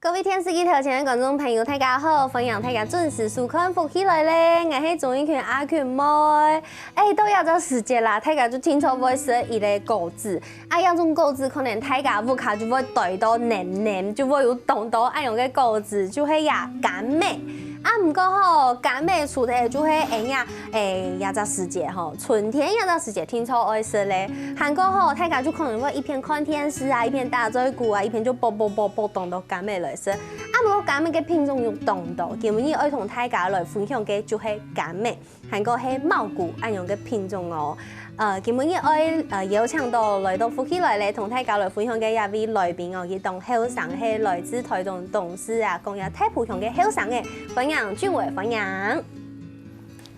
各位电视机头前的观众朋友，大家好，欢迎大家准时收看《福起来咧》，我是钟意群阿群妹。到亚洲时节啦，大家就听错会说一个果子，那种果子可能大家屋卡就会对到黏黏，就会有冻到那样的果子，就会呀甘美。不过吼，甘美出的就会亚洲时节吼，春天亚洲时节听错会说咧。韩国吼，大家就可能会一边看电视啊，一边打嘴鼓啊，一边就啵冻到甘美来说。不过甘美嘅品种有冻到，今日要同大家来分享嘅就係甘美，韓國係茂谷安樣嘅品種哦。今日要邀請到來到福起來咧，同大家來分享嘅一位來賓哦，佢當後生係來自台中董事啊，講有太浦鄉嘅後生嘅，歡迎俊偉，歡迎。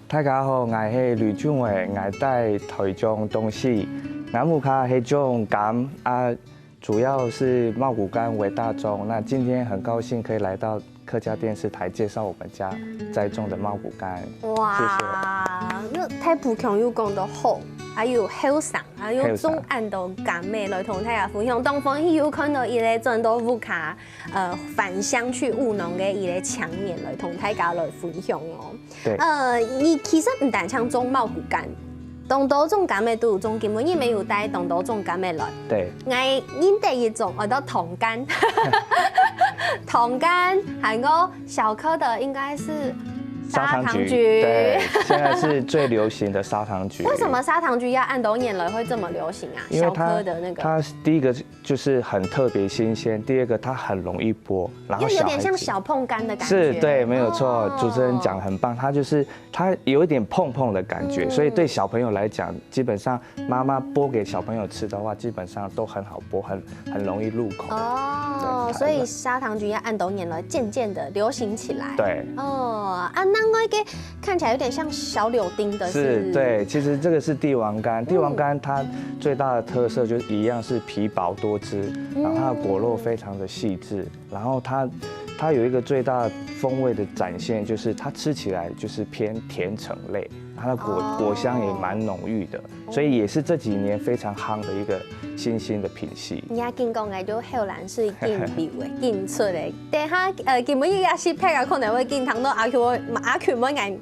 大家好，我係呂俊偉，我在台中董事，我目前係種甘啊。主要是茂谷柑为大宗。那今天很高兴可以来到客家电视台介绍我们家栽种的茂谷柑。哇，謝謝。太浦鄉有講到好，還有後生，還有種按到甘美來同大家分享。東方有看到一個轉到屋卡返鄉去務農嘅一個場面來同大家來分享哦。對。你其實唔單唱種茂谷柑。東島種甘美都有種，根本亦沒有帶東島種甘美來。對。我第一種我到糖柑，糖柑，韓國小顆的應該是砂糖橘。對，現在是最流行的砂糖橘。為什麼砂糖橘要按多年來會這麼流行啊？因為小顆的那個。它第一個就是很特別新鮮，第二個它很容易剝，然後又有點像小碰柑的感覺。是，對，沒有錯，主持人講很棒，它就是它有一點碰碰的感覺，所以對小朋友來講，基本上媽媽剝給小朋友吃的話，基本上都很好剝，很容易入口。哦，所以砂糖橘要按多年來漸漸的流行起來。對。哦，那個看起來有點像小柳丁的。是，對，其實這個是帝王柑，帝王柑它最大的特色就是一樣是皮薄多汁，然後它的果肉非常的細緻，然後它有一個最大風味的展現，就是它吃起來就是偏甜橙類，它的果香也蠻濃郁的，所以也是這幾年非常夯的一個新興的品系。而家見講嘅都後來是見標嘅、見出嘅，但係基本依家是拍嘅可能會見睇到阿權妹眼。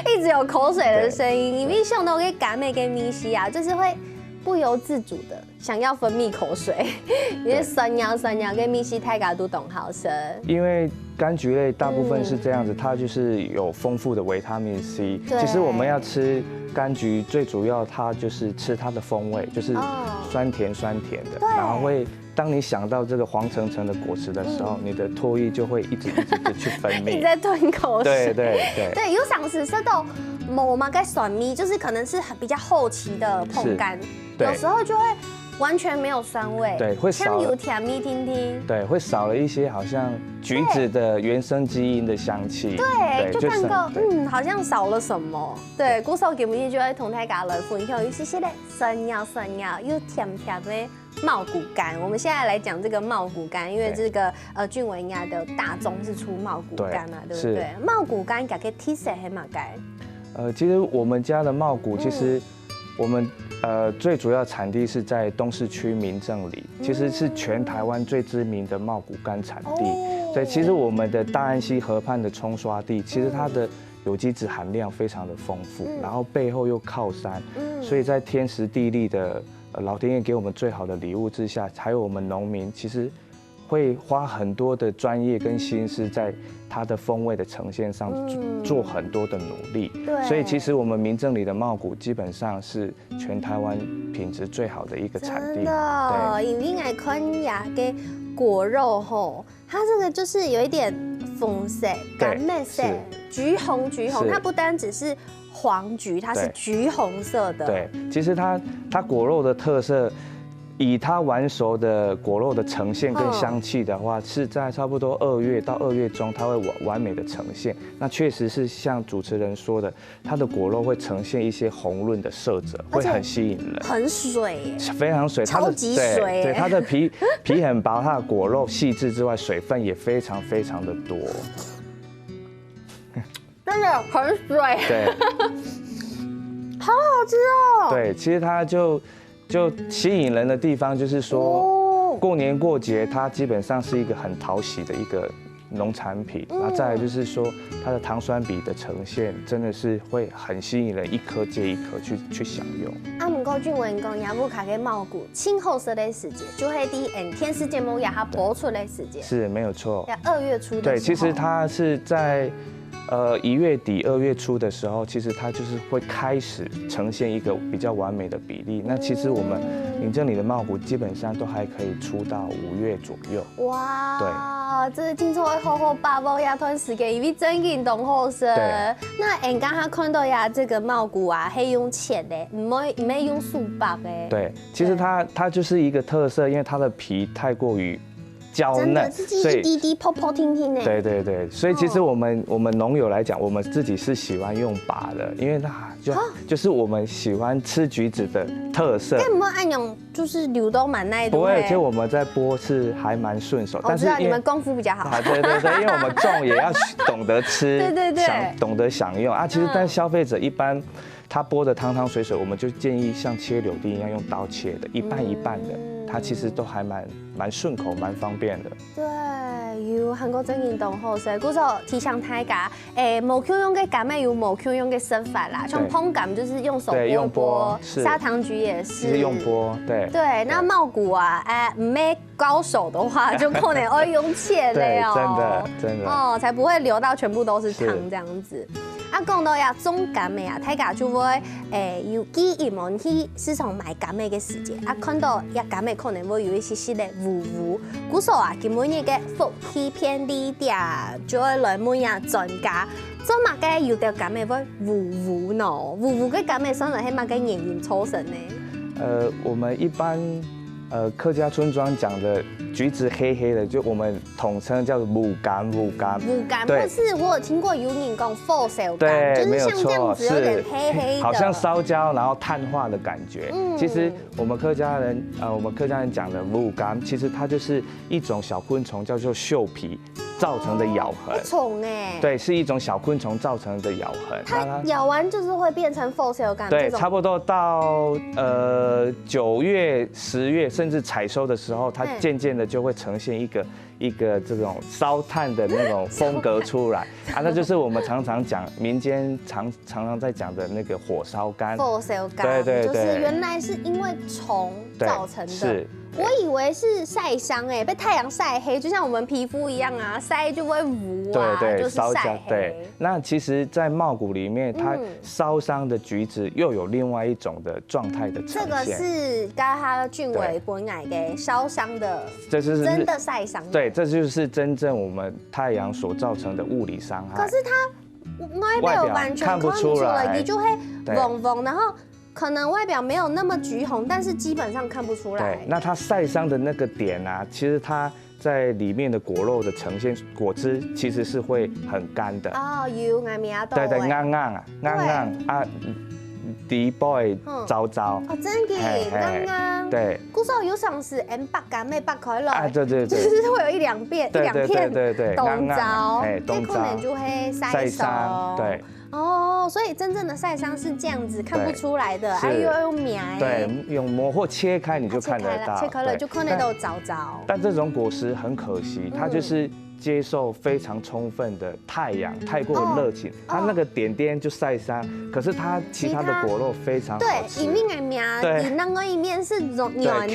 一直有口水的聲音，因為想到嘅甘美跟米西啊，就是會不由自主的想要分泌口水，因為酸尿跟米西大家都懂好聲。因為柑橘類大部分是這樣子，它就是有豐富的維他命 C。其實我們要吃柑橘，最主要它就是吃它的風味，就是酸甜的，然後會。當你想到這個黃澄澄的果實的時候，你的唾液就會一直去分泌。你在吞口水。對，有想食到某嘛該酸味，就是可能是比較後期的碰柑，有時候就會完全沒有酸味，對，會少有甜蜜聽。對，會少了一些好像橘子的原生基因的香氣。對，就感覺好像少了什麼。對，鼓手給我們就會同大家來分享，有些的酸尿又甜的。茂谷柑，我們現在來講這個茂谷柑，因為這個俊偉家的大宗是出茂谷柑嘛，對不對？茂谷柑它可以提色係嘛柑？其實我們家的茂谷，其實我們最主要產地是在東勢區民政里，其實是全台灣最知名的茂谷柑產地。對，其實我們的大安溪河畔的沖刷地，其實它的有機質含量非常的豐富，然後背後又靠山，所以在天時地利的老天爺給我們最好的禮物之下，還有我們農民，其實會花很多的專業跟心思在它的風味的呈現上做很多的努力。所以其實我們民政里的茂谷基本上是全台灣品質最好的一個產地。真的，因為我看呀嘅果肉吼，它這個就是有一點紅色、甘美色、橘紅，它不單只是黃橘，它是橘紅色的。對，其實它果肉的特色，以它完熟的果肉的呈現跟香氣的話，是在差不多2月到2月中，它會完美的呈現。那確實是像主持人說的，它的果肉會呈現一些紅潤的色澤，會很吸引人。很水耶，非常水，超級水。對，它的皮很薄，它的果肉細緻之外，水分也非常的多。真的很水。對，好好吃哦。對，其實它就吸引人的地方就是說，过年过节它基本上是一个很讨喜的一个农产品，然后再来就是说它的糖酸比的呈现真的是会很吸引人，一颗接一颗去享用。啊，不过俊文讲，亚布卡给茂谷清后色的时节，就会第天时节目亚它播出的时节，是没有错。要2月初的时候。对，其实它是在1月底2月初的时候，其实它就是会开始呈现一个比较完美的比例。那其实我们林正里的茂谷基本上都还可以出到5月左右。哇，对，这听说会好好把握呀段时间，因为真运动好生。对。那俺刚刚看到呀，这个茂谷啊，可以用切的，唔可以用素白的。对，其实它就是一个特色，因为它的皮太过于娇嫩，所以一滴滴泡泡听听呢。对对对，所以其实我们农友来讲，我们自己是喜欢用拔的，因为它就是我们喜欢吃橘子的特色。那有没有按用就是流都蛮耐的？不会，其实我们在剥是还蛮顺手，但是你们功夫比较好。对对对，因为我们种也要懂得吃，对对对，懂得享用啊。其实但消费者一般他剥的汤汤水水，我们就建议像切柳丁一样用刀切的，一半一半的。它其实都还蛮顺口，蛮方便的。对，有韩国真运动好势，故说提倡大家，无 Q 用嘅橄榄有无 Q 用嘅生法啦，像烹橄就是用手剥，砂糖橘也是用剥，对。对，那茂谷啊，没高手的话，就可能会用切的哦，真的哦，才不会流到全部都是汤这样子。啊，讲到呀种柑的啊，大家就会有记忆问去市场买柑的嘅时节，啊，看到呀柑的可能会有一些些的糊糊。古说啊，今每日嘅福气偏低点，就会来问呀专家，做乜嘅有條柑的會糊糊呢？糊糊嘅柑的上來係乜嘅原因造成呢？我们一般客家村庄讲的橘子黑黑的，就我们统称叫做母柑。母柑，或是我有听过有人讲腐朽柑，就是像这样子有点黑黑的，好像烧焦然后碳化的感觉。其实我们客家人讲的母柑，其实它就是一种小昆虫，叫做锈皮造成的咬痕。虫哎，对，是一种小昆虫造成的咬痕。它咬完就是会变成腐朽柑。对，差不多到9月、10月，甚至采收的时候，它渐渐的就会呈现一个这种烧炭的那种风格出来啊，那就是我们常常讲民间常常在讲的那个火烧柑。腐朽柑，对，就是原来是因为虫造成的。是。我以为是晒伤被太阳晒黑，就像我们皮肤一样啊，晒就会糊啊，对，就是晒黑。对，那其实，在茂谷里面，它烧伤的橘子又有另外一种的状态的呈现。这个是刚刚俊伟本来给烧伤的，这是真的晒伤。对，这就是真正我们太阳所造成的物理伤害。可是它外表完全看不出来，你就会嗡嗡，然后。可能外表没有那么橘红，但是基本上看不出来。对，那它晒伤的那个点啊，其实它在里面的果肉的呈现，果汁其实是会很干的。哦，有爱面豆。对，硬啊。底部糟糟。哦，真的，硬。对。古时候有上是白柑妹白开了。啊，对。就是会有一两片冻糟，冻可能就会晒伤。对。哦，所以真正的晒伤是这样子，看不出来的，还有用棉，对，用磨或切开你就看得到，切开了就可能都有糟糟。但这种果实很可惜，它就是接受非常充分的太阳，太过热情，它那个点点就晒伤，可是它其他的果肉非常好吃。对，一面的面，你那个一面是软的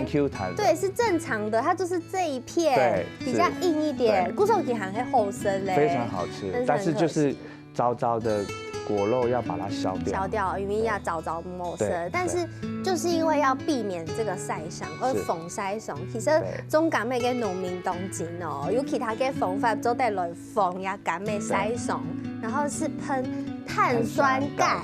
，Q 弹，对，是正常的，它就是这一片比较硬一点，古手底还会厚身嘞，非常好吃，但是就是糟糟的果肉要把它消掉，因为要早磨色。但是就是因为要避免这个晒伤，而防晒伤。其实种柑的农民当真哦，有其他嘅方法做得来防呀柑的晒伤，然后是喷碳酸钙，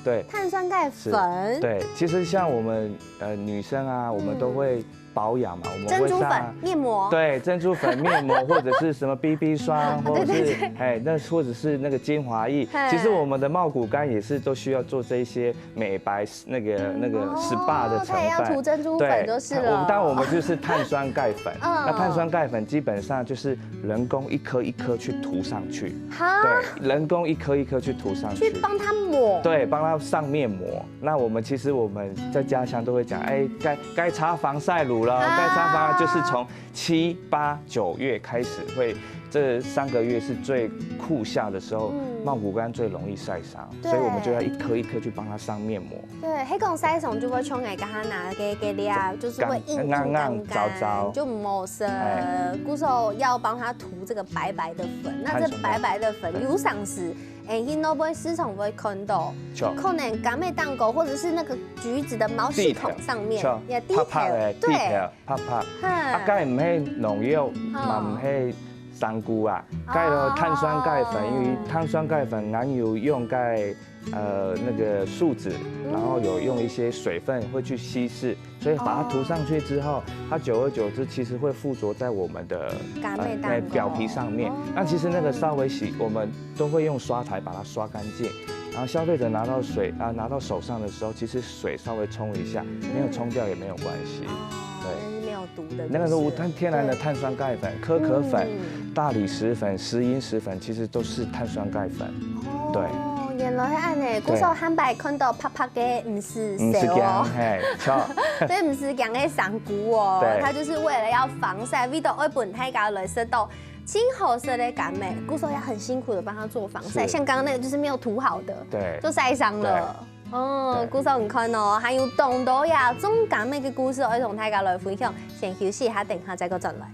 对，碳酸钙粉。对，其实像我们女生啊，我们都会。保养嘛，我们会上面膜，对，珍珠粉面膜或者是什么 BB 霜，或者是或者是那个精华液。其实我们的茂谷柑也是都需要做这一些美白那个 SPA 的成分。要涂珍珠粉就是了。但我们就是碳酸钙粉，那碳酸钙粉基本上就是人工一颗一颗去涂上去。对，人工一颗一颗去涂上去，去帮它抹。对，帮它上面膜。那我们其实我们在家乡都会讲，该擦防晒乳。了，盖沙发就是从7、8、9月开始会。这3个月是最酷夏的时候，茂谷柑最容易晒伤，所以我们就要一颗一颗去帮它上面膜。对，黑讲晒伤就会从来给它拿给你啊，就是会硬干干，就没色。鼓手要帮它涂这个白白的粉，那这白白的粉有上是。因那边市场会看到，可能柑的蛋糕或者是那个橘子的毛细孔上面，也地条，对，拍拍。啊，钙唔係農藥，嘛唔係香菇啊，钙了碳酸钙粉，因为碳酸钙粉含有用钙。那个树脂，然后有用一些水分会去稀释，所以把它涂上去之后，它久而久之其实会附着在我们的表皮上面。那其实那个稍微我们都会用刷台把它刷干净，然后消费者拿到水拿到手上的时候，其实水稍微冲一下，没有冲掉也没有关系。对，没有毒的。那个是无天然的碳酸钙粉、可可粉、大理石粉、石英石粉，其实都是碳酸钙粉。对。原来是安尼，鼓手坦白看到啪啪的，不是蛇哦，对，不是讲的香菇哦，它就是为了要防晒，为到一本太高来色到金红色的柑美，鼓手要很辛苦的帮它做防晒，像刚刚那个就是没有涂好的，对，就晒伤了。鼓手唔看哦，还有东多呀，种柑美嘅故事，我同大家来分享。先休息一下，等下再个转来。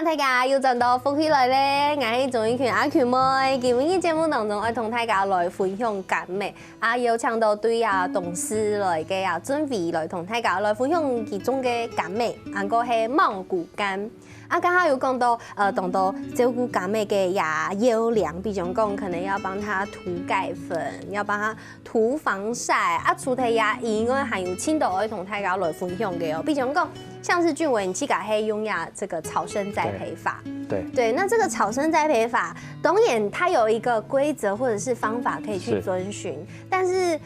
大家又轉到福起來咧，我係總一權阿權妹，今日嘅節目當中，我同大家來分享柑美，有請到對董事來嘅準備來同大家來分享其中嘅柑美，個係茂谷柑。剛剛有講到當到照顧柑美嘅優良，比如講可能要幫他塗鈣粉，要幫他塗防曬，除咗以外，還有青島會同大家來分享嘅哦，比如講。像是俊偉，你自己可以用这个草生栽培法。对，那这个草生栽培法，当然它有一个规则或者是方法可以去遵循，但是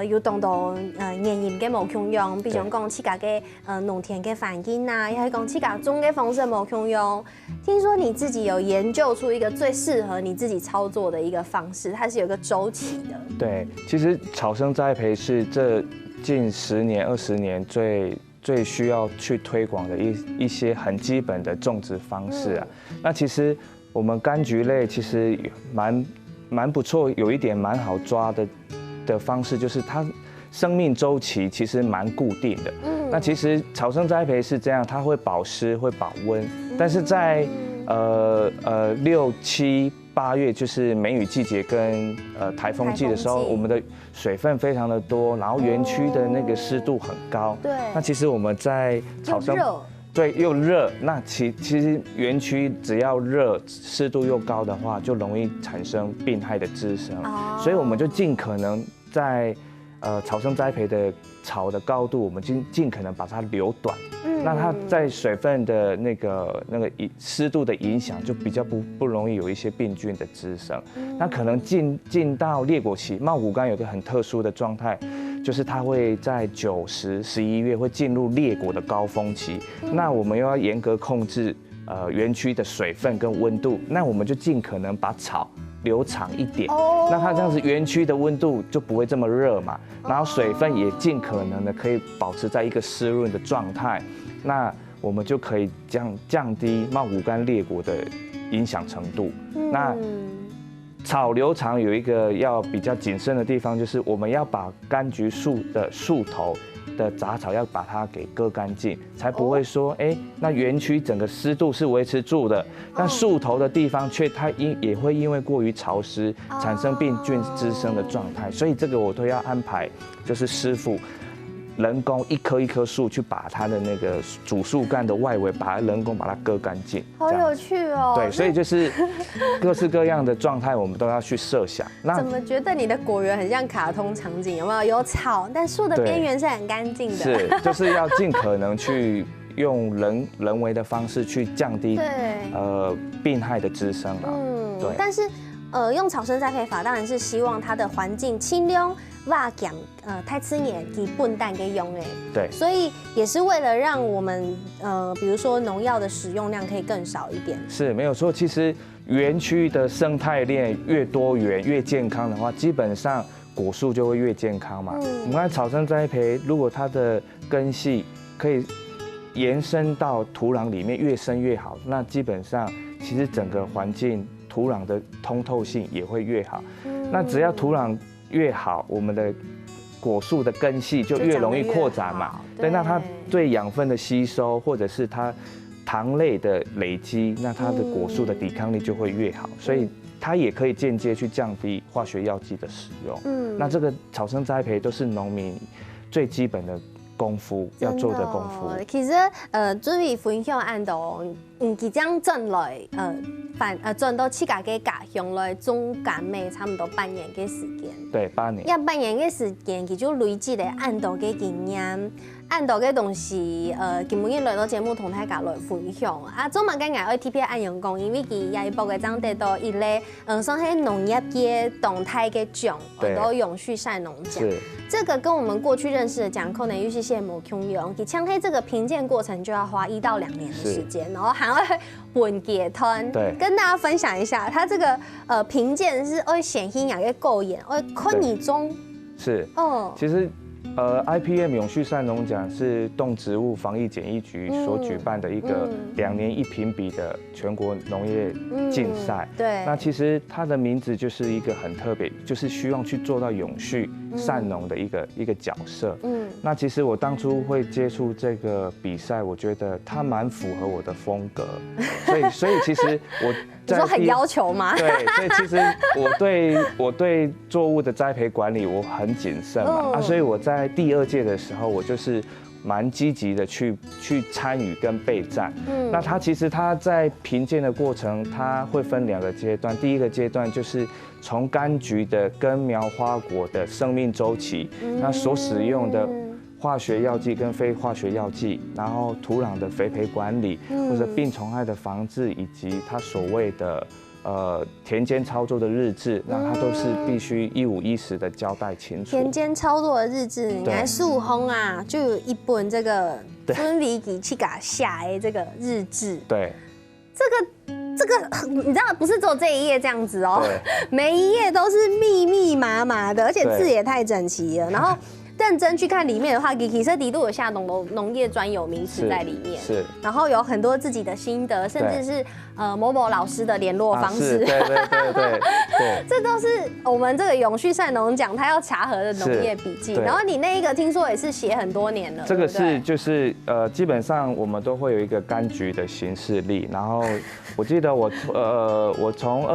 有懂到年营嘅冇共用，比如讲自己嘅农田嘅环境啊，也係講自己種嘅方式冇共用。聽說你自己有研究出一個最適合你自己操作的一個方式，它是有個週期的。对，其实草生栽培是这近10年、20年最需要去推广的一些很基本的种植方式啊。那其实我们柑橘类其实蛮不错，有一点蛮好抓的方式，就是它生命周期其实蛮固定的。那其实草生栽培是这样，它会保湿会保温，但是在6、7、8月就是梅雨季节跟台风季的时候，我们的水分非常的多，然后园区的那个湿度很高。对。那其实我们在草生对又热，那其实园区只要热湿度又高的话，就容易产生病害的滋生。所以我们就尽可能在草生栽培的草的高度，我们尽可能把它留短。那它在水分的那个湿度的影响，就比较不容易有一些病菌的滋生。那可能进到裂果期，茂谷柑有个很特殊的状态，就是它会在9、10、11月会进入裂果的高峰期。那我们又要严格控制园区的水分跟温度，那我们就尽可能把草留长一点，那它这样子园区的温度就不会这么热嘛，然后水分也尽可能的可以保持在一个湿润的状态，那我们就可以降低茂谷柑裂果的影响程度。那草留长有一个要比较谨慎的地方，就是我们要把柑橘树的树头的杂草要把它给割干净，才不会说，那园区整个湿度是维持住的，但树头的地方它也会因为过于潮湿产生病菌滋生的状态，所以这个我都要安排，就是师傅人工一棵一棵树去把它的那个主树干的外围，把它人工把它割干净。好有趣哦！对，所以就是各式各样的状态，我们都要去设想。那怎么觉得你的果园很像卡通场景？有没有？有草，但树的边缘是很干净的。是，就是要尽可能去用人为的方式去降低病害的滋生啊。对，但是。用草生栽培法，当然是希望它的环境清凉、瓦强，太吃年给笨蛋给用哎。对，所以也是为了让我们比如说农药的使用量可以更少一点。是没有错。其实园区的生态链越多元、越健康的话，基本上果树就会越健康嘛。我们看草生栽培，如果它的根系可以延伸到土壤里面，越深越好，那基本上其实整个环境土壤的通透性也会越好。那只要土壤越好，我们的果树的根系就越容易扩展嘛。对，那它对养分的吸收，或者是它糖类的累积，那它的果树的抵抗力就会越好。所以它也可以间接去降低化学药剂的使用。那这个草生栽培都是农民最基本的功夫要做的功夫。其实准备分享按到，即将转来转到七家嘅家乡来种甘梅，差不多半年嘅时间。对，8年。要半年嘅时间，其就累积咧按到嘅经验。按到嘅东西，今日来到节目同大家来分享。啊，总嘛跟我 ATP 按阳光，因为佢也报嘅章得到一类，算係农业嘅动态嘅奖，都永续善农奖。这个跟我们过去认识的讲可能有些些无共用。你像它这个评鉴过程就要花1到2年的时间，然后还会混结团。对，跟大家分享一下，它这个评鉴是会显性养嘅够严，会看你中。是。其实。IPM 永续善农奖是动植物防疫检疫局所举办的一个2年1评比的全国农业竞赛。对，那其实它的名字就是一个很特别，就是希望去做到永续善农的一个角色。那其实我当初会接触这个比赛，我觉得它蛮符合我的风格，所以其实我。你说很要求吗？对，所以其实我对作物的栽培管理我很谨慎嘛，所以我在第2届的时候，我就是蛮积极的去参与跟备战。那其实它在评鉴的过程，它会分2个阶段，第1个阶段就是从柑橘的根苗花果的生命周期，那所使用的。化学药剂跟非化学药剂，然后土壤的肥培管理，或者病虫害的防治，以及它所谓的田间操作的日志，那它都是必须一五一十的交代清楚。田间操作的日志，你看树红啊，就有一本这个孙理给去给下的这个日志。对，这个你知道不是只有这一页这样子哦，每一页都是密密麻麻的，而且字也太整齐了，然后。认真去看里面的话，其实的都有下农业专有名词在里面，是，然后有很多自己的心得，甚至是某某老师的联络方式，对，这都是我们这个永续善农奖他要查核的农业笔记。然后你那一个听说也是写很多年了，这个是就是基本上我们都会有一个柑橘的行事历，然后我记得我从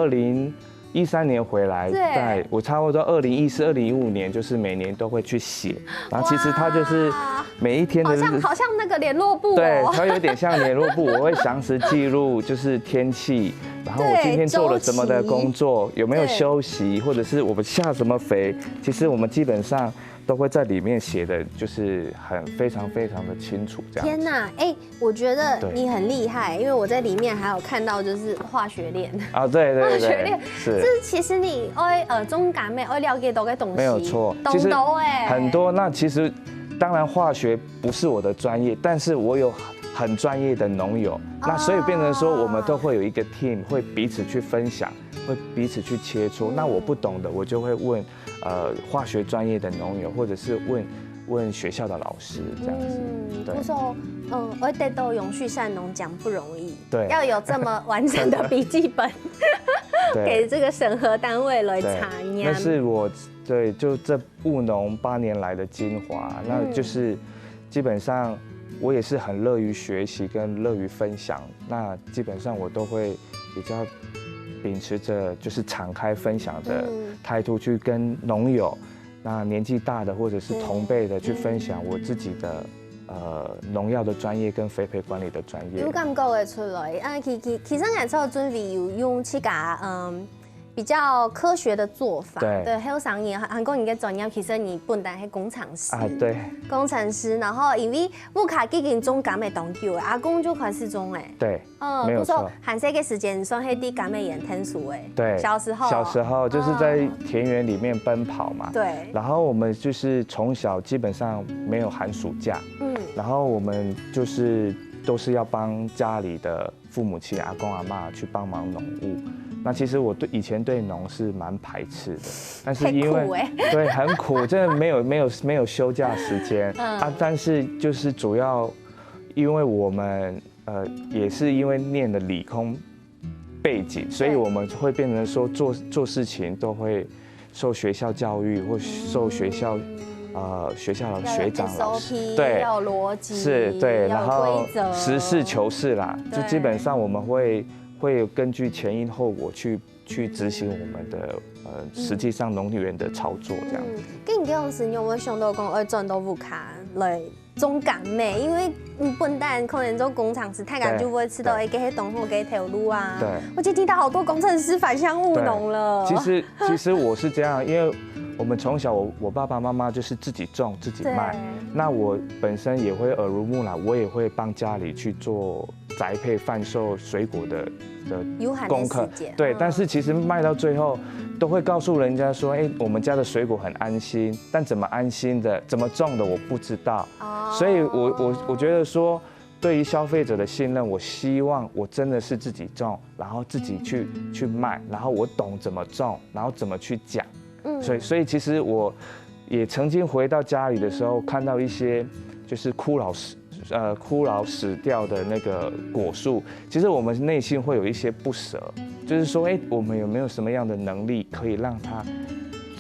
2013年回来，我差不多2014、2015年，就是每年都会去写。然后其实它就是每一天的好像那个联络簿，对，它有点像联络簿，我会详实记录，就是天气，然后我今天做了什么的工作，有没有休息，或者是我们下什么肥，其实我们基本上。都会在里面写的，就是非常的清楚这样。天哪，我觉得你很厉害，因为我在里面还有看到就是化学链啊，对，化学链是。这其实你中感妹了解到的东西，没有错，其实很多。那其实当然化学不是我的专业，但是我有很专业的农友，那所以变成说我们都会有一个 team， 会彼此去分享，会彼此去切磋。那我不懂的，我就会问化学专业的农友，或者是问学校的老师这样子。对，不说我得到永续善农奖不容易，对，要有这么完整的笔记本，给这个审核单位来查验。那是我就这务农8年来的精华，那就是基本上。我也是很乐于学习跟乐于分享，那基本上我都会比较秉持着就是敞开分享的态度去跟农友，那年纪大的或者是同辈的去分享我自己的农药的专业跟肥培管理的专业。有感觉会出来啊，其实我做准备有用去甲比较科学的做法。对，还有上年韩国人嘅专业其实你本来系工程师啊，对，工程师，然后因为乌卡已经中感美当久，阿公就开始中哎，对，没有错。寒舍嘅时间算系啲感美演天书哎，对，小时候就是在田园里面奔跑嘛，对，然后我们就是从小基本上没有寒暑假，然后我们就是都是要帮家里的父母亲、阿公阿嬷去帮忙农务。那其实我以前对农是蛮排斥的，但是因为对很苦，真的没有休假时间啊。但是就是主要因为我们也是因为念的理工背景，所以我们会变成说做事情都会受学校教育或受学校的学长老师，对，要有逻辑，是，对，然后实事求是啦，就基本上我们会根据前因后果去执行我们的实际上农园的操作这样。跟你讲时，你有没有想到讲要转到乌卡来种感美？因为笨蛋可能做工厂时，太赶就不会吃到给迄东后给条路啊。对，我就听到好多工程师返乡务农了。其实我是这样，因为我们从小我爸爸妈妈就是自己种自己卖，那我本身也会耳濡目染，我也会帮家里去做宅配贩售水果的功课。对，但是其实卖到最后都会告诉人家说，我们家的水果很安心，但怎么安心的，怎么种的我不知道。所以我觉得说，对于消费者的信任，我希望我真的是自己种，然后自己去卖，然后我懂怎么种，然后怎么去讲。所以其实我也曾经回到家里的时候，看到一些就是枯老死掉的那个果树，其实我们内心会有一些不舍，就是说，我们有没有什么样的能力可以让它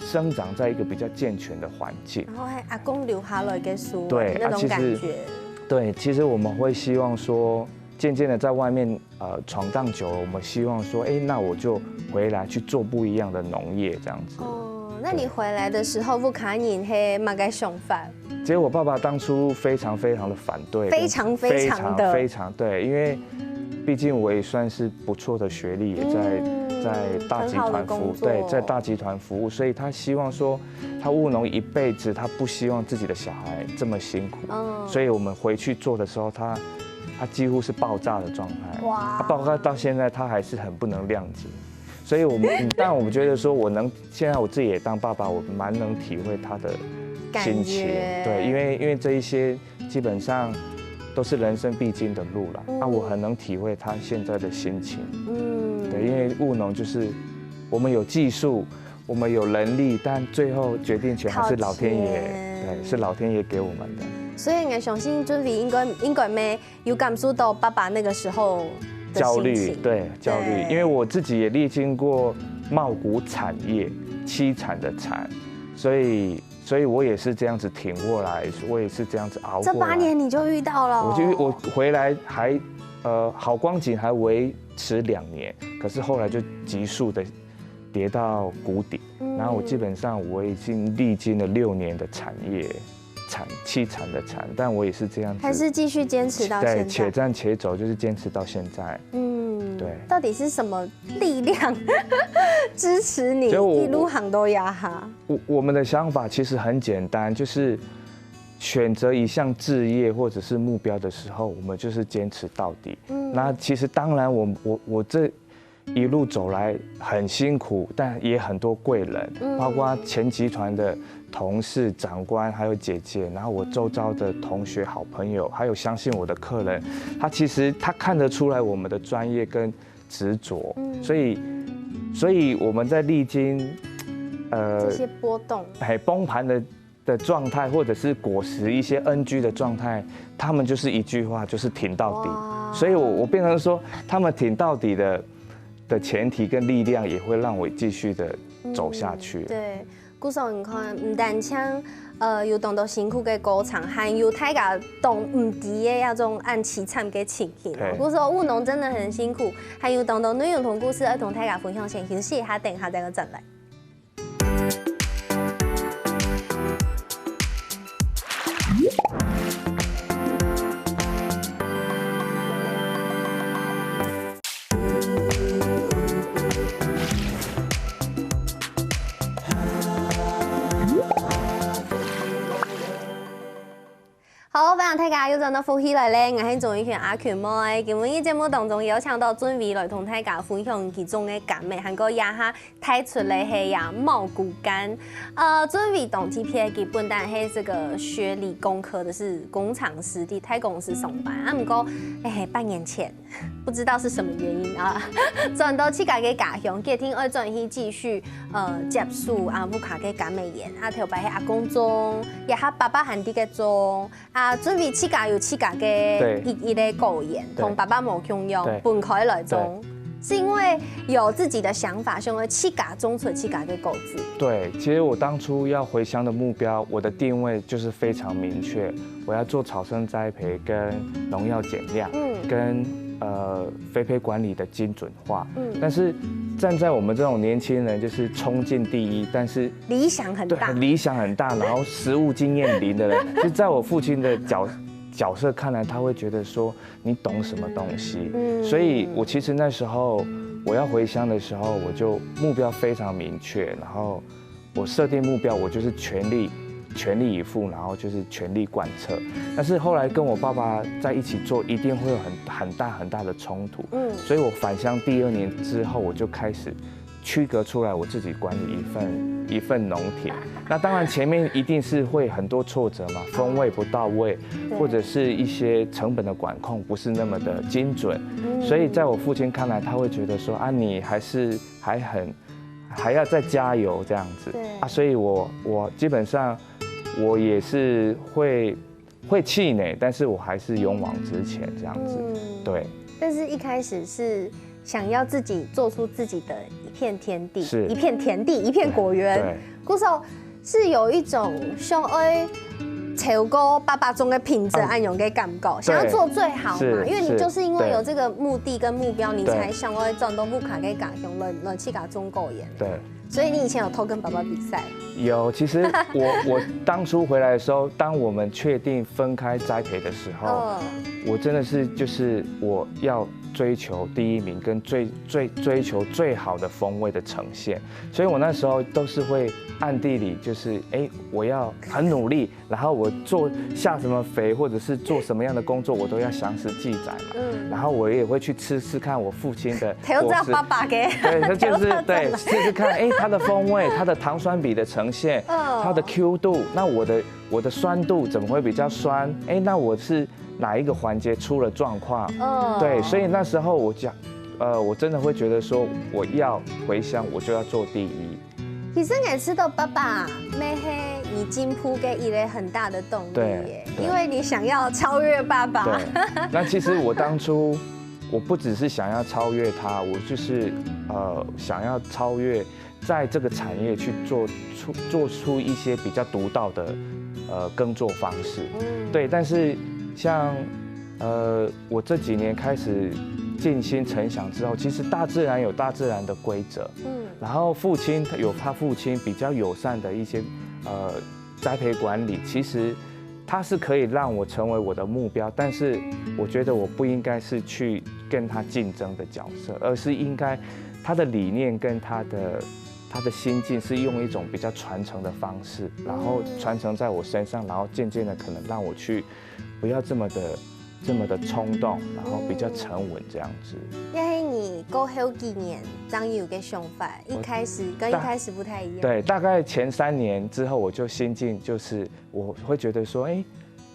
生长在一个比较健全的环境？然后阿公留下来的树，对，那种感觉。对，其实我们会希望说，渐渐的在外面闯荡久了，我们希望说，那我就回来去做不一样的农业这样子。那你回来的时候，不卡你黑马该想法？其实我爸爸当初非常的反对，非常对，因为毕竟我也算是不错的学历，也在大集团服务，对，在大集团服务，所以他希望说，他务农一辈子，他不希望自己的小孩这么辛苦，所以我们回去做的时候，他几乎是爆炸的状态，哇，包括到现在他还是很不能谅解。所以但我们觉得说，现在我自己也当爸爸，我蛮能体会他的心情，对，因为这一些基本上都是人生必经的路了，我很能体会他现在的心情，对，因为务农就是我们有技术，我们有能力，但最后决定权还是老天爷，对，是老天爷给我们的。所以我相信准备应该没有感受到爸爸那个时候。焦虑，对，焦虑，因为我自己也历经过茂谷产业凄惨的惨，所以我也是这样子挺过来，我也是这样子熬过来。这8年你就遇到了？我回来还好光景还维持2年，可是后来就急速的跌到谷底，然后我基本上我已经历经了6年的产业。凄惨的惨，但我也是这样子，还是继续坚持到现在，对，且战且走，就是坚持到现在。对。到底是什么力量支持你一路行都压哈？我们的想法其实很简单，就是选择一项志业或者是目标的时候，我们就是坚持到底。那其实当然我这一路走来很辛苦，但也很多贵人，包括前集团的同事、长官，还有姐姐，然后我周遭的同学、好朋友，还有相信我的客人，其实他看得出来我们的专业跟执着，所以我们在历经这些波动，崩盘的状态，或者是果实一些 NG 的状态，他们就是一句话，就是挺到底。所以我变成说，他们挺到底的前提跟力量，也会让我继续的走下去。对。古时候你看，唔但像有懂得辛苦嘅歌唱，还有大家懂唔知嘅那种按凄惨嘅情形。古时候务农真的很辛苦，还有懂得内容同故事要同大家分享，先休息一下，等下再个转来。好，非常大家又真到福起来咧，我係總一權阿權妹。今日嘅節目當中有請到準備來同大家分享其中嘅感美，韓國也下睇出嚟係呀茂谷柑。準備當期片基本但係這個學理工科的是工廠師弟，喺公司上班。不過半年前不知道是什麼原因啊，轉到自家嘅家鄉，決定要轉去繼續接觸阿母卡嘅感美研，頭擺喺阿公中，也下爸爸喊啲嘅中。準備自家有自家嘅一個構言，同爸爸冇共用，分開來種，是因為有自己的想法，想要自家種出自家嘅果子。對，其實我當初要回鄉的目標，我的定位就是非常明確，我要做草生栽培跟農藥減量，跟肥培管理的精準化。但是站在我們這種年輕人，就是衝勁第一，但是理想很大，理想很大，然後實務經驗零的人，就在我父親的角色看來，他會覺得說你懂什麼東西。所以我其實那時候我要回鄉的時候，我就目標非常明確，然後我設定目標，我就是全力以赴，然後就是全力貫徹。但是後來跟我爸爸在一起做，一定會有很大的衝突。所以我返鄉第2年之後，我就開始區隔出來，我自己管理一份農田。那當然前面一定是會很多挫折嘛，風味不到位，或者是一些成本的管控不是那麼的精準。所以在我父親看來，他會覺得說啊，你還要再加油這樣子啊。所以我基本上我也是會氣餒，但是我還是勇往直前這樣子。對。但是一開始是想要自己做出自己的一片天地，一片田地，一片果園。對。嗰時候是有一種想要超過爸爸種的品質安用嘅感覺，想要做最好嘛。因為你就是因為有這個目的跟目標，你才想要轉到木卡嘅家鄉來去甲種果園。對。所以你以前有偷跟爸爸比賽？有，其實我當初回來的時候，當我們確定分開栽培的時候，我真的是就是我要追求第一名，跟追求最好的風味的呈現，所以我那時候都是會暗地裡就是我要很努力，然後我下什麼肥或者是做什麼樣的工作，我都要詳細記載嘛。然後我也會去吃看我父親的果實，爸爸嘅，對，他就是對試看它的風味，它的糖酸比的呈現，它的 Q 度，那我的酸度怎麼會比較酸？那我是哪一個環節出了狀況？對，所以那時候我真的會覺得說，我要回鄉，我就要做第一。其實我知道爸爸咩係你進步嘅一個很大的動力耶，因為你想要超越爸爸。對，那其實我當初我不只是想要超越他，我就是想要超越在這個產業去做出一些比較獨到的耕作方式。對，但是像我這幾年開始靜心沉想之後，其實大自然有大自然的規則，然後父親有他父親比較友善的一些栽培管理，其實他是可以讓我成為我的目標，但是我覺得我不應該是去跟他競爭的角色，而是應該他的理念跟他的心境是用一種比較傳承的方式，然後傳承在我身上，然後漸漸的可能讓我去不要這麼的衝動，然後比較沉穩這樣子。因為你過後幾年長有個想法，一開始跟一開始不太一樣。對，大概前3年之後，我就心境就是我會覺得說，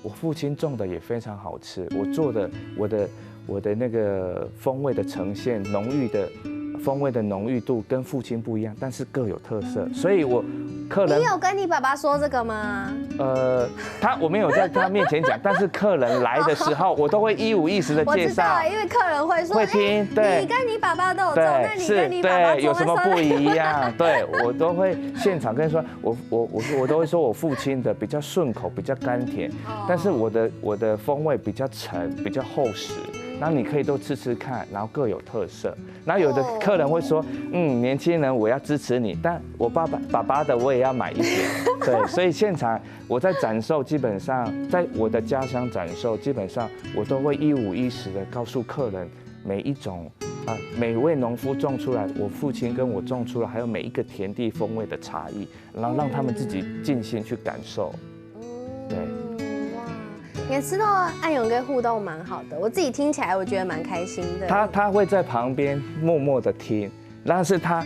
我父親種的也非常好吃，我做的我的那個風味的呈現，風味的濃郁度跟父親不一樣，但是各有特色，所以客人，你有跟你爸爸說這個嗎？我沒有在他面前講，但是客人來的時候，我都會一五一十的介紹。我知道，因為客人會說，會聽，對，你跟你爸爸都有種，那你跟你爸爸對有什麼不一樣？對，我都會現場跟你說，我都會說我父親的比較順口，比較甘甜，但是我的風味比較沉，比較厚實。然後你可以都吃看，然後各有特色。然後有的客人會說，年輕人我要支持你，但我爸爸的我也要買一點。對，所以現場我在展售，基本上在我的家鄉展售，基本上我都會一五一十的告訴客人每一種每位農夫種出來，我父親跟我種出來，還有每一個田地風味的差異，然後讓他們自己靜心去感受。對。也吃到安永跟互动蛮好的，我自己听起来我觉得蛮开心的。他会在旁边默默的听，但是他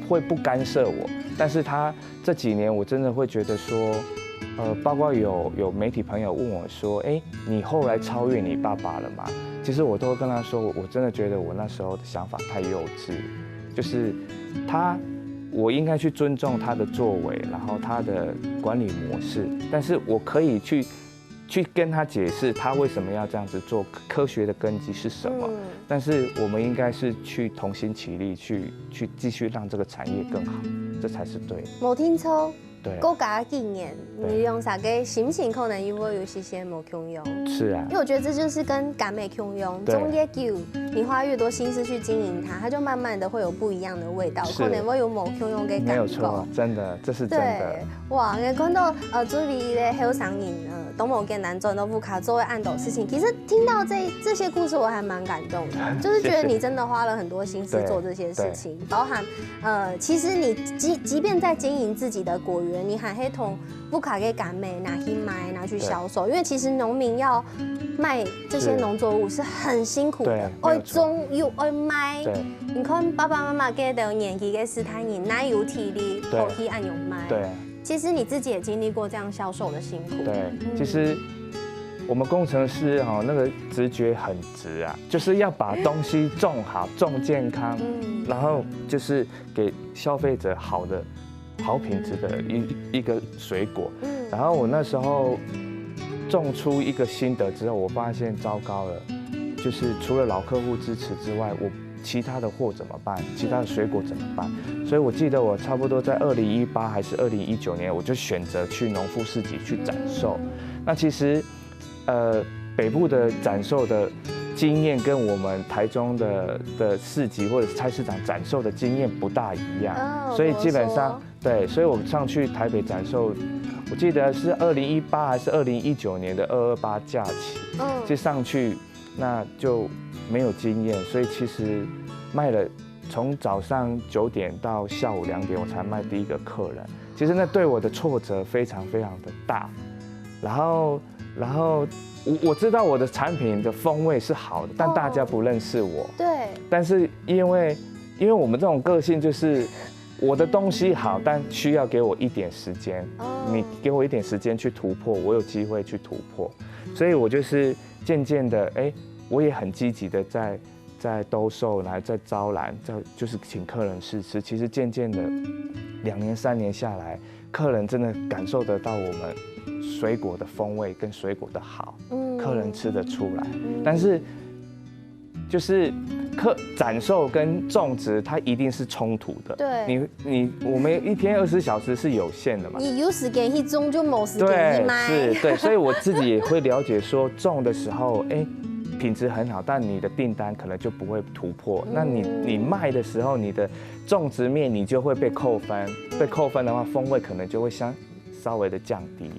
会不干涉我，但是他这几年我真的会觉得说，包括有媒体朋友问我说，哎，你后来超越你爸爸了吗？其实我都会跟他说，我真的觉得我那时候的想法太幼稚，就是我应该去尊重他的作为，然后他的管理模式，但是我可以去跟他解释他为什么要这样子做，科学的根基是什么。但是我们应该是去同心齐力，去继续让这个产业更好，这才是对的。没听错。对，国家纪念，你用啥个心情可能因为有些没共用。是啊，因为我觉得这就是跟感美共用，中野酒，你花越多心思去经营它，它就慢慢的会有不一样的味道，可能会有某共用给感觉。没有错，真的，这是真的。哇，我看到准备咧后上瘾都某跟男转到不卡作为暗斗事情，其实听到这些故事我还蛮感动的，就是觉得你真的花了很多心思做这些事情，包含其实你即便在经营自己的果园。你还会同不卡给赶美拿去卖拿去销售，因为其实农民要卖这些农作物是很辛苦的，爱种又爱卖。你看爸爸妈妈给的年纪给斯坦人哪有体力可以按用卖？对，其实你自己也经历过这样销售的辛苦。对，其实我们工程师那个直觉很直啊，就是要把东西种好、种健康，然后就是给消费者好品质的一个水果，然后我那时候种出一个心得之后，我发现糟糕了，就是除了老客户支持之外，我其他的货怎么办？其他的水果怎么办？所以我记得我差不多在2018还是2019年，我就选择去农夫市集去展售。那其实，北部的展售的经验跟我们台中的市集或者菜市场展售的经验不大一样，所以基本上对，所以我上去台北展售，我记得是2018还是2019年的228假期，就上去那就没有经验，所以其实卖了从早上9点到下午2点我才卖第一个客人，其实那对我的挫折非常非常的大，然后我知道我的产品的风味是好的，但大家不认识我。对。但是因为我们这种个性就是我的东西好，但需要给我一点时间。你给我一点时间去突破，我有机会去突破。所以我就是渐渐的，我也很积极的在兜售，然后在招揽，就是请客人试吃。其实渐渐的2年3年下来，客人真的感受得到我们水果的风味跟水果的好，客人吃得出来。但是就是展售跟种植它一定是冲突的。对，我们一天24小时是有限的嘛。你有时间去种就没时间去卖。是，对，所以我自己也会了解说，种的时候，品质很好，但你的订单可能就不会突破。那你卖的时候，你的种植面你就会被扣分，被扣分的话，风味可能就会稍微的降低。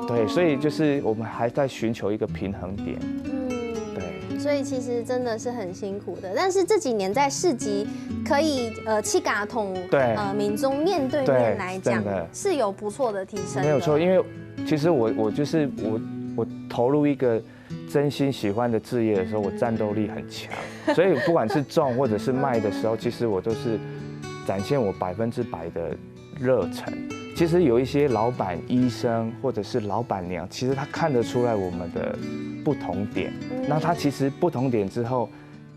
对，所以就是我们还在寻求一个平衡点。对，所以其实真的是很辛苦的。但是这几年在市集可以去打通民众面对面来讲，是有不错的提升。没有错，因为其实我就是我投入一个真心喜欢的志业的时候，我战斗力很强，所以不管是种或者是卖的时候，其实我都是展现我100%的热忱。其实有一些老板、医生或者是老板娘，其实他看得出来我们的不同点。那他其实不同点之后，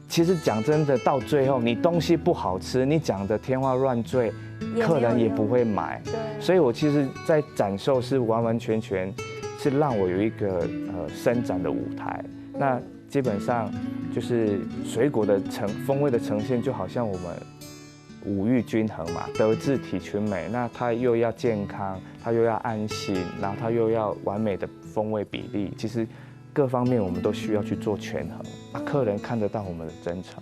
其实讲真的，到最后你东西不好吃，你讲的天花乱坠，客人也不会买。对，所以我其实，在展售是完完全全是让我有一个伸展的舞台。那基本上就是水果的风味的呈现，就好像我们5育均衡嘛，德智体群美。那它又要健康，它又要安心，然后它又要完美的风味比例。其实各方面我们都需要去做权衡，客人看得到我们的真诚。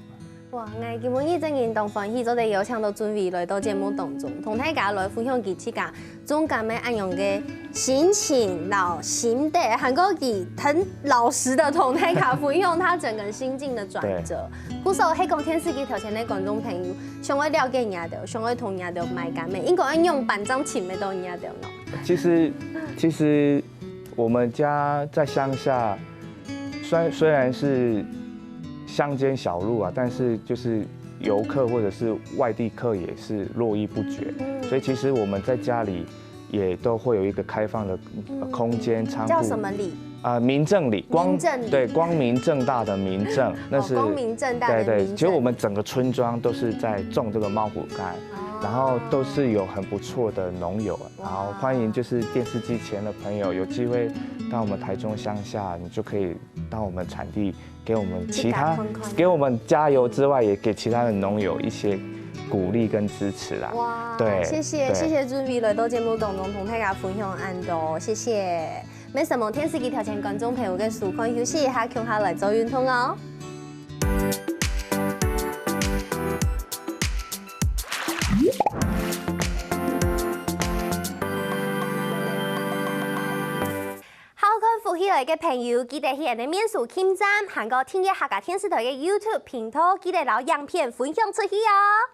哇，我今日真认同欢喜，做哋邀請到準備來到節目當中，同大家來分享佢自家總咁嘅安用嘅心情、心得，還有佢很老實的同大家分享他整個心境的轉折。故實喺講電視機頭前嘅觀眾朋友，想要了解人哋，想要同人哋買咁嘅，應該要用辦張錢嘅到人哋咯。其實我们家在乡下，虽然是乡间小路啊，但是就是游客或者是外地客也是络绎不绝，所以其实我们在家里也都会有一个开放的空间仓库。叫什么里？民政里，对，光明正大的民政，那是光明正大的民政。对，其实我们整个村庄都是在种这个茂谷柑。然后都是有很不错的农友，然后欢迎就是电视机前的朋友有机会到我们台中乡下，你就可以到我们产地给我们给我们加油之外，也给其他的农友一些鼓励跟支持啦。哇，对，谢谢朱比来到节目当中同大家分享安多，谢谢。没什么电视机条前观众朋友跟舒康休息一下，共下来做运动哦。起來嘅朋友，記得去人哋面書網站，韓國聽嘅客家電視台嘅 YouTube 頻道，記得攞影片分享出去哦。